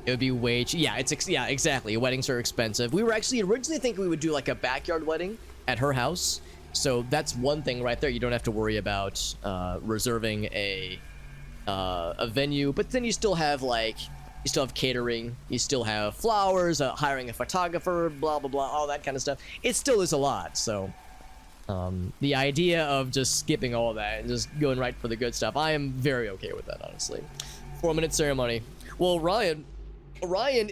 It would be way yeah, exactly. Weddings are expensive. We were actually originally thinking we would do like a backyard wedding at her house. So that's one thing right there. You don't have to worry about reserving a venue, but then you still have catering, you still have flowers, hiring a photographer, blah blah blah, all that kind of stuff. It still is a lot. So the idea of just skipping all that and just going right for the good stuff, I am very okay with that, honestly. 4-minute ceremony. Well, Ryan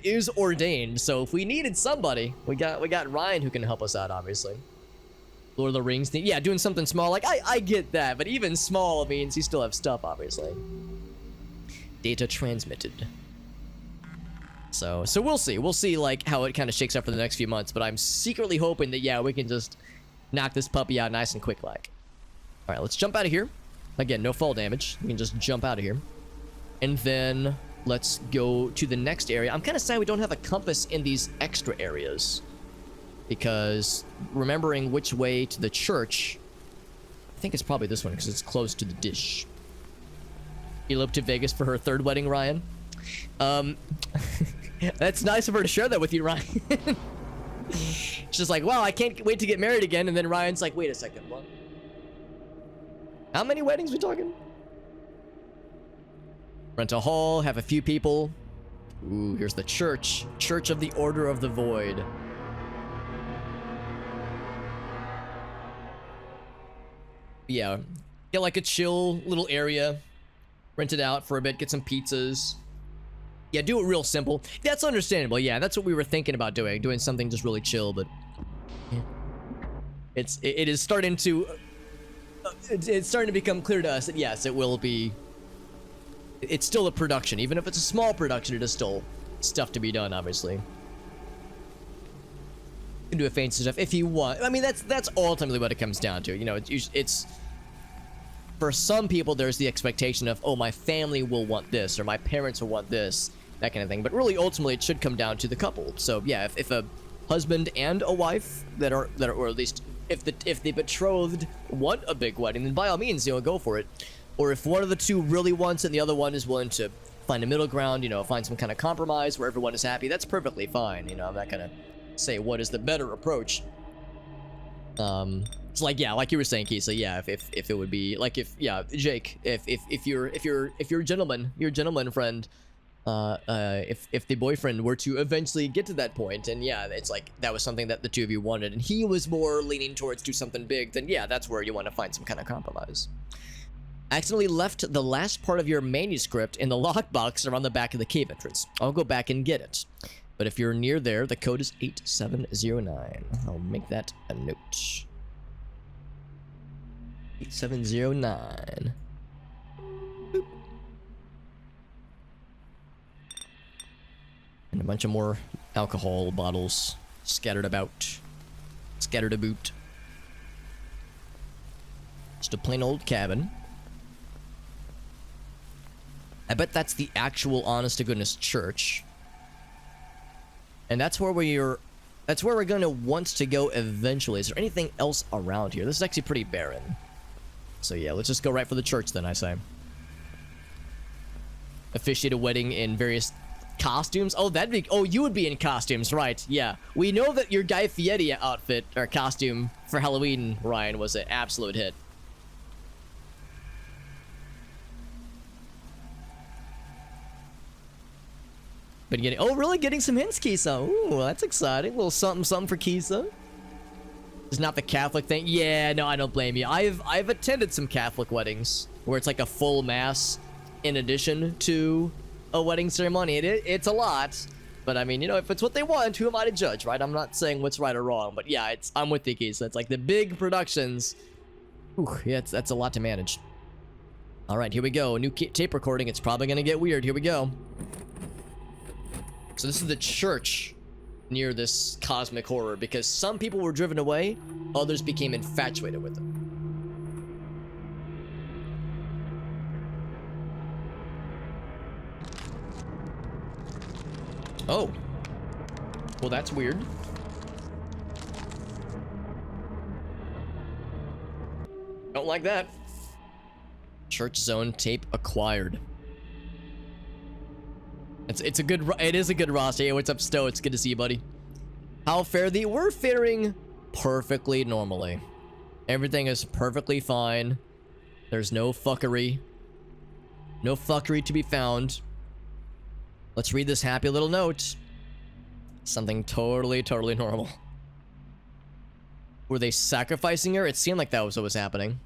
is ordained, so if we needed somebody, we got Ryan who can help us out, obviously. Lord of the Rings thing. Yeah, doing something small. Like, I get that, but even small means you still have stuff, obviously. Data transmitted. So we'll see. We'll see, like, how it kind of shakes out for the next few months, but I'm secretly hoping that, yeah, we can just knock this puppy out nice and quick, like. All right, let's jump out of here. Again, no fall damage. We can just jump out of here. And then let's go to the next area. I'm kind of sad we don't have a compass in these extra areas, because remembering which way to the church, I think it's probably this one because it's close to the dish. Elope to Vegas for her third wedding, Ryan. That's nice of her to share that with you, Ryan. She's just like, wow, I can't wait to get married again. And then Ryan's like, wait a second, what? How many weddings we talking? Rent a hall, have a few people. Ooh, here's the church. Church of the Order of the Void. Yeah, get like a chill little area. Rent it out for a bit, get some pizzas. Yeah, do it real simple. That's understandable. Yeah, that's what we were thinking about doing. Doing something just really chill, but it is starting to it's starting to become clear to us that yes, it will be. It's still a production, even if it's a small production. It is still stuff to be done, obviously. You can do a fancy stuff if you want. I mean, that's ultimately what it comes down to. You know, it's for some people there's the expectation of, oh, my family will want this, or my parents will want this, that kind of thing. But really, ultimately, it should come down to the couple. So yeah, if a husband and a wife that are or at least if the betrothed want a big wedding, then by all means, you know, go for it. Or if one of the two really wants it and the other one is willing to find a middle ground, you know, find some kind of compromise where everyone is happy, that's perfectly fine. You know, I'm not gonna say what is the better approach. It's like, yeah, like you were saying, Kisa, yeah, if it would be like, if, yeah, Jake, if you're a gentleman, your gentleman friend, if the boyfriend were to eventually get to that point, and yeah, it's like that was something that the two of you wanted, and he was more leaning towards do something big, then yeah, that's where you want to find some kind of compromise. Accidentally left the last part of your manuscript in the lockbox around the back of the cave entrance. I'll go back and get it. But if you're near there, the code is 8709. I'll make that a note. 8709. Boop. And a bunch of more alcohol bottles scattered about. Scattered about. Just a plain old cabin. I bet that's the actual honest-to-goodness church. And that's where we're going to want to go eventually. Is there anything else around here? This is actually pretty barren. So yeah, let's just go right for the church then, I say. Officiate a wedding in various costumes. Oh, that'd be... Oh, you would be in costumes, right. Yeah. We know that your Guy Fieri outfit, or costume, for Halloween, Ryan, was an absolute hit. Been getting, oh really, getting some hints, Kisa. Ooh, that's exciting. A little something for Kisa. It's not the Catholic thing. Yeah, no, I don't blame you. I've attended some Catholic weddings where it's like a full mass in addition to a wedding ceremony. It's a lot, but I mean, you know, if it's what they want, who am I to judge, right? I'm not saying what's right or wrong, but yeah, I'm with you, Kisa. It's like the big productions. Ooh, yeah, that's a lot to manage. All right, here we go. New tape recording. It's probably gonna get weird. Here we go. So this is the church near this cosmic horror, because some people were driven away, others became infatuated with them. Oh. Well, that's weird. Don't like that. Church zone tape acquired. It is a good roster. Hey, what's up, Stowe? It's good to see you, buddy. How fare thee? We're faring perfectly normally. Everything is perfectly fine. There's no fuckery. No fuckery to be found. Let's read this happy little note. Something totally normal. Were they sacrificing her? It seemed like that was what was happening.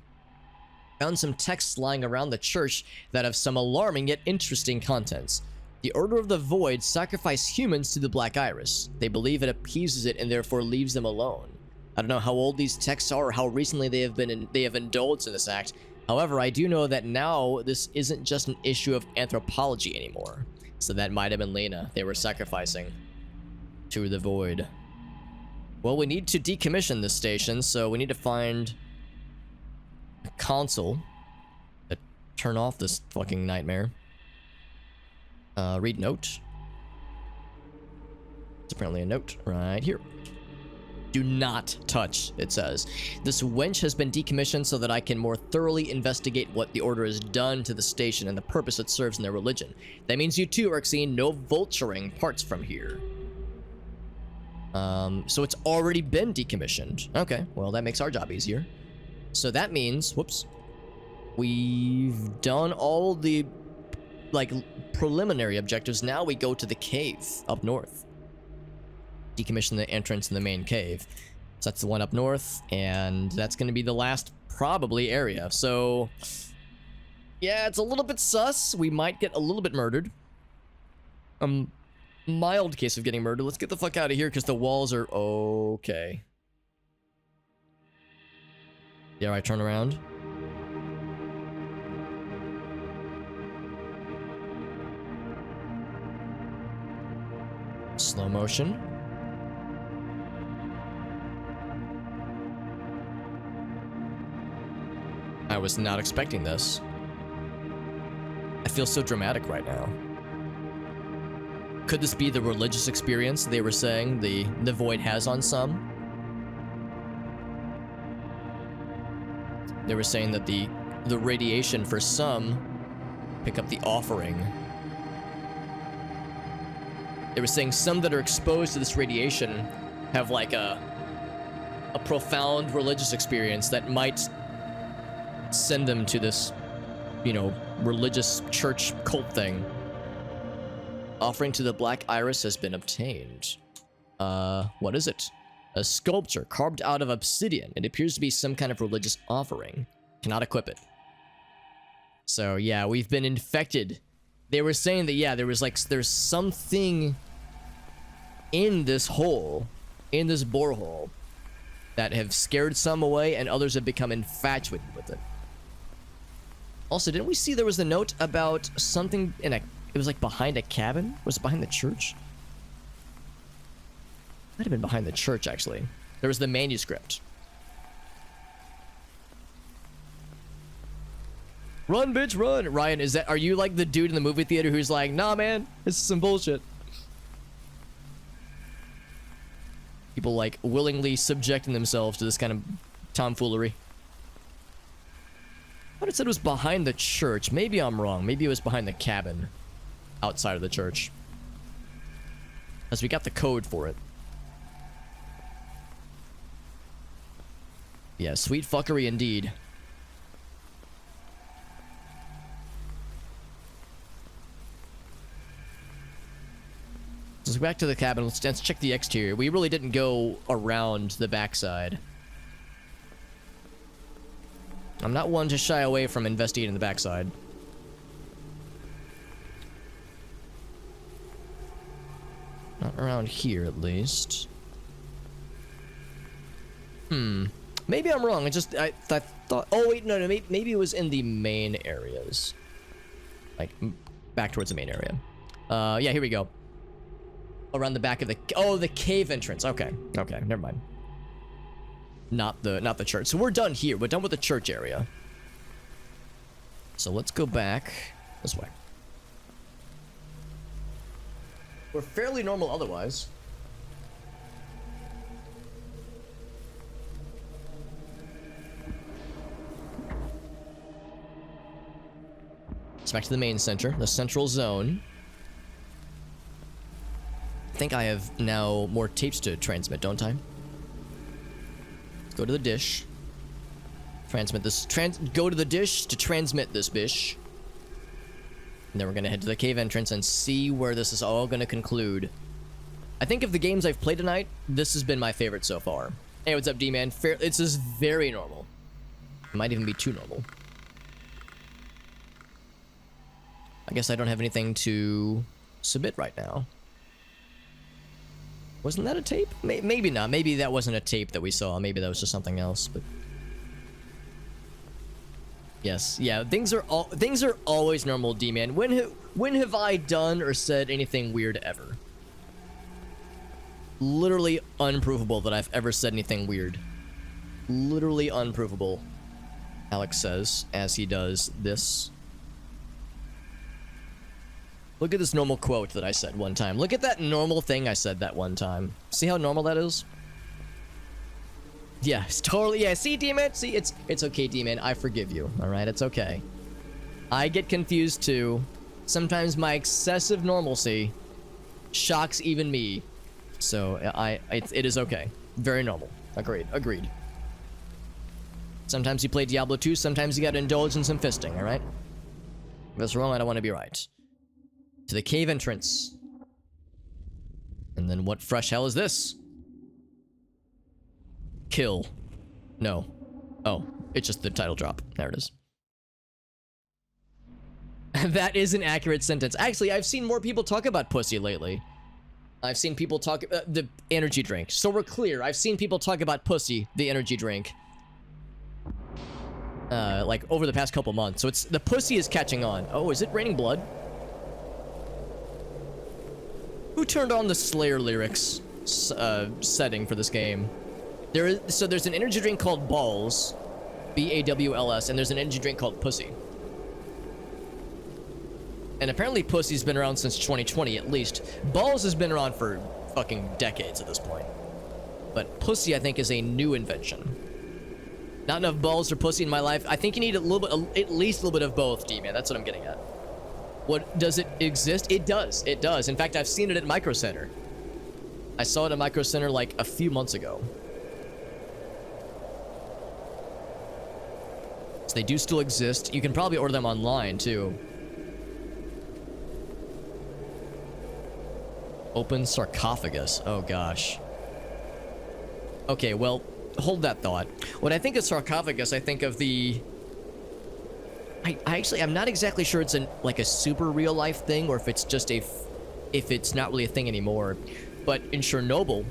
Found some texts lying around the church that have some alarming yet interesting contents. The Order of the Void sacrifice humans to the Black Iris. They believe it appeases it and therefore leaves them alone. I don't know how old these texts are or how recently they have indulged in this act. However, I do know that now this isn't just an issue of anthropology anymore. So that might have been Lena they were sacrificing to the Void. Well, we need to decommission this station, so we need to find a console to turn off this fucking nightmare. Read note. It's apparently a note right here. Do not touch, it says. This wench has been decommissioned so that I can more thoroughly investigate what the Order has done to the station and the purpose it serves in their religion. That means you too, Erxene. No vulturing parts from here. So it's already been decommissioned. Okay, well, that makes our job easier. So that means, whoops, we've done all the, like, preliminary objectives. Now we go to the cave up north. Decommission the entrance in the main cave. So that's the one up north, and that's going to be the last, probably, area. So, yeah, it's a little bit sus. We might get a little bit murdered. Mild case of getting murdered. Let's get the fuck out of here because the walls are okay. Yeah, I turn around. Slow motion. I was not expecting this. I feel so dramatic right now. Could this be the religious experience they were saying the Void has on some? They were saying that the radiation for some pick up the offering. They were saying some that are exposed to this radiation have like a profound religious experience that might send them to this, you know, religious church cult thing. Offering to the Black Iris has been obtained. What is it? A sculpture carved out of obsidian. It appears to be some kind of religious offering. Cannot equip it. So yeah, we've been infected. They were saying that, yeah, there's something in this hole, in this borehole, that have scared some away and others have become infatuated with it. Also, didn't we see there was a note about something in a... It was like behind a cabin? Was it behind the church? Might have been behind the church, actually. There was the manuscript. Run, bitch, run! Ryan, are you like the dude in the movie theater who's like, nah, man, this is some bullshit? People, like, willingly subjecting themselves to this kind of tomfoolery. I thought it said it was behind the church. Maybe I'm wrong. Maybe it was behind the cabin outside of the church. As we got the code for it. Yeah, sweet fuckery indeed. Let's go back to the cabin. Let's check the exterior. We really didn't go around the backside. I'm not one to shy away from investigating the backside. Not around here, at least. Maybe I'm wrong. I thought... Oh, wait, no. Maybe it was in the main areas. Like, back towards the main area. Yeah, here we go. Around the back of the... Oh, the cave entrance. Okay. Okay, never mind. Not the church. So we're done here. We're done with the church area. So let's go back this way. We're fairly normal otherwise. Let's back to the main center, the central zone. I think I have now more tapes to transmit, don't I? Let's go to the dish. Transmit this. Go to the dish to transmit this bish. And then we're gonna head to the cave entrance and see where this is all gonna conclude. I think of the games I've played tonight, this has been my favorite so far. Hey, what's up, D-Man? It's just very normal. It might even be too normal. I guess I don't have anything to submit right now. Wasn't that a tape? Maybe not. Maybe that wasn't a tape that we saw. Maybe that was just something else, but... Yes, yeah, things are always normal, D-Man. When have I done or said anything weird ever? Literally unprovable that I've ever said anything weird. Literally unprovable. Alex says as he does this. Look at this normal quote that I said one time. Look at that normal thing I said that one time. See how normal that is? Yeah, it's totally, yeah, see, D-Man? See, it's okay, D-Man, I forgive you, alright? It's okay. I get confused too. Sometimes my excessive normalcy shocks even me. So, it is okay. Very normal. Agreed. Sometimes you play Diablo 2, sometimes you gotta indulge in some fisting, alright? If that's wrong, I don't want to be right. To the cave entrance. And then what fresh hell is this? Kill. No. Oh, it's just the title drop. There it is. That is an accurate sentence. Actually, I've seen more people talk about pussy lately. I've seen people talk the energy drink. So we're clear. I've seen people talk about pussy, the energy drink. Like over the past couple months. So it's the pussy is catching on. Oh, is it raining blood? Who turned on the Slayer lyrics setting for this game? So there's an energy drink called Balls, B-A-W-L-S, and there's an energy drink called Pussy. And apparently Pussy's been around since 2020 at least. Balls has been around for fucking decades at this point. But Pussy, I think, is a new invention. Not enough balls or pussy in my life. I think you need a little bit, at least a little bit of both, D-Man. That's what I'm getting at. What, does it exist? It does. It does. In fact, I've seen it at Micro Center. I saw it at Micro Center like a few months ago. So they do still exist. You can probably order them online, too. Open sarcophagus. Oh, gosh. Okay, well, hold that thought. When I think of sarcophagus, I think of the... I'm not exactly sure it's like a super real life thing, or if it's just if it's not really a thing anymore. But in Chernobyl...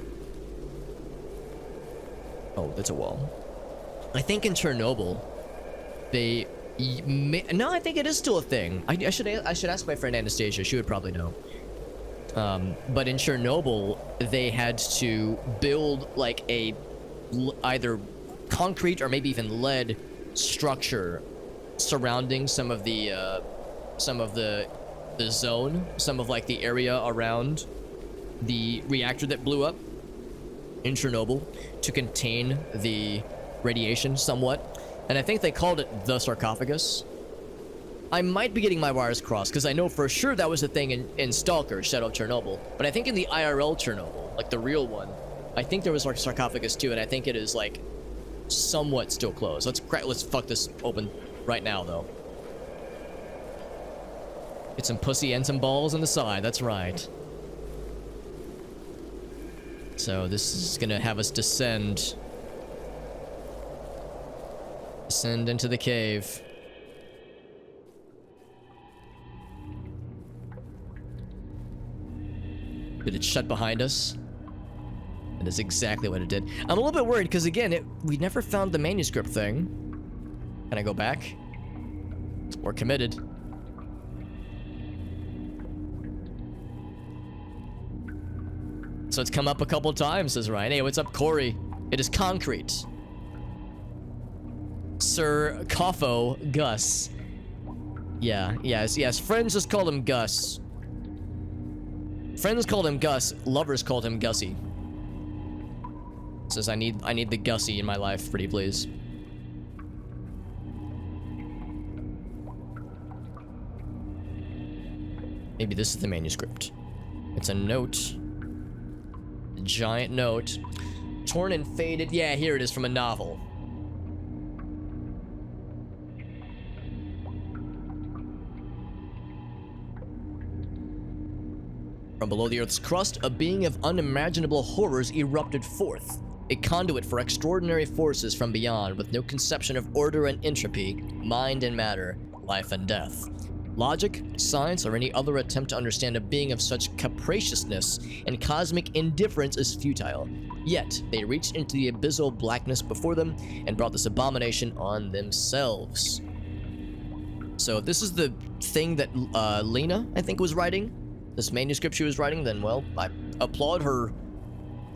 Oh, that's a wall. I think in Chernobyl... No, I think it is still a thing. I should ask my friend Anastasia. She would probably know. But in Chernobyl, they had to build like a either concrete or maybe even lead structure surrounding some of the zone, some of like the area around the reactor that blew up in Chernobyl to contain the radiation somewhat. And I think they called it the sarcophagus. I might be getting my wires crossed, because I know for sure that was a thing in Stalker, Shadow of Chernobyl. But I think in the IRL Chernobyl, like the real one, I think there was like sarcophagus too, and I think it is like somewhat still closed. Let's fuck this open right now, though. Get some pussy and some balls on the side, that's right. So this is gonna have us descend into the cave. Did it shut behind us? That is exactly what it did. I'm a little bit worried because again, we never found the manuscript thing. Can I go back? We're committed. So it's come up a couple times, says Ryan. Hey, what's up, Corey? It is concrete. Sir Coffo Gus. Yes. Friends just called him Gus. Friends called him Gus. Lovers called him Gussie. Says I need the Gussie in my life, pretty please. Maybe this is the manuscript. It's a note. A giant note. Torn and faded. Yeah, here it is from a novel. From below the Earth's crust, a being of unimaginable horrors erupted forth, a conduit for extraordinary forces from beyond with no conception of order and entropy, mind and matter, life and death. Logic, science, or any other attempt to understand a being of such capriciousness and cosmic indifference is futile. Yet, they reached into the abyssal blackness before them and brought this abomination on themselves. So this is the thing that Lena, I think, was writing. This manuscript she was writing, then, well, I applaud her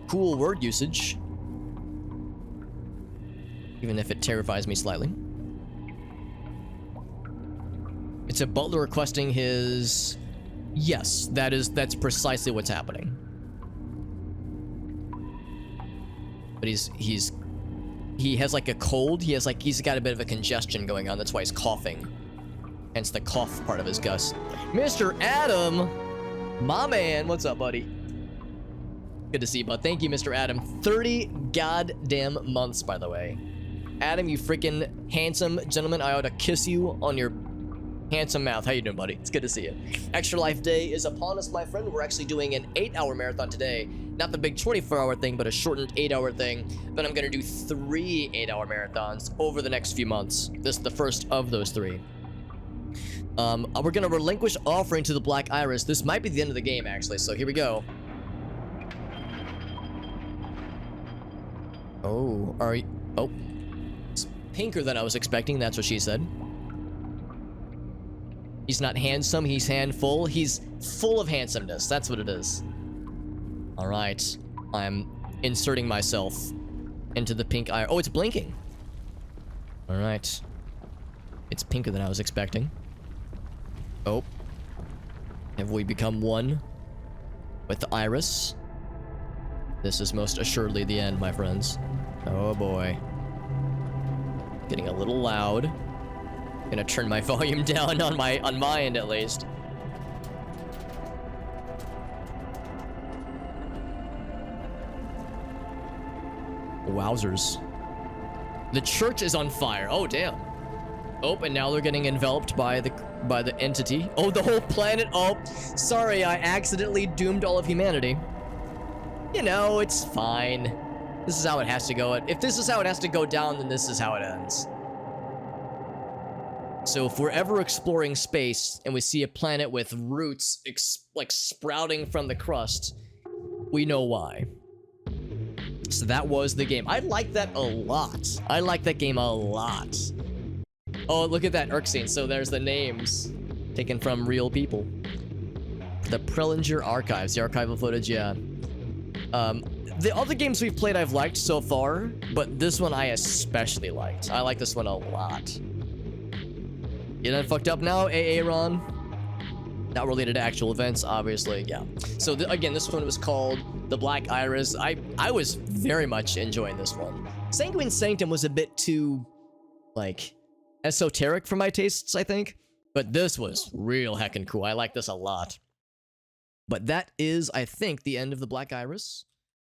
cool word usage. Even if it terrifies me slightly. It's a butler requesting his... Yes, that's precisely what's happening. But he has like a cold. He's got a bit of a congestion going on. That's why he's coughing. Hence the cough part of his gust. Mr. Adam, my man, what's up, buddy? Good to see you, bud. Thank you, Mr. Adam. 30 goddamn months, by the way. Adam, you freaking handsome gentleman. I ought to kiss you on your handsome mouth. How you doing, buddy? It's good to see you. Extra Life Day is upon us, my friend. We're actually doing an 8-hour marathon today. Not the big 24-hour thing, but a shortened 8-hour thing. Then I'm going to do 3 8-hour marathons over the next few months. This is the first of those 3. We're going to relinquish offering to the Black Iris. This might be the end of the game, actually, so here we go. Oh, are you... Oh. It's pinker than I was expecting, that's what she said. He's not handsome, he's handful. He's full of handsomeness, that's what it is. Alright. I'm inserting myself into the pink eye. Oh, it's blinking. Alright. It's pinker than I was expecting. Oh. Have we become one with the iris? This is most assuredly the end, my friends. Oh boy. Getting a little loud. Gonna turn my volume down on my end at least. Wowzers. The church is on fire. Oh damn. Oh, and now they're getting enveloped by the entity. Oh, the whole planet. Oh, sorry, I accidentally doomed all of humanity. You know, it's fine. This is how it has to go. If this is how it has to go down, then this is how it ends. So if we're ever exploring space and we see a planet with roots like sprouting from the crust, we know why. So that was the game. I like that a lot. I like that game a lot. Oh, look at that Urk scene. So there's the names taken from real people. The Prelinger Archives, the archival footage, yeah. The other games we've played I've liked so far, but this one I especially liked. I like this one a lot. You done fucked up now, Aaron? Not related to actual events, obviously, yeah. So again, this one was called The Black Iris. I was very much enjoying this one. Sanguine Sanctum was a bit too, like, esoteric for my tastes, I think. But this was real heckin' cool. I like this a lot. But that is, I think, the end of The Black Iris.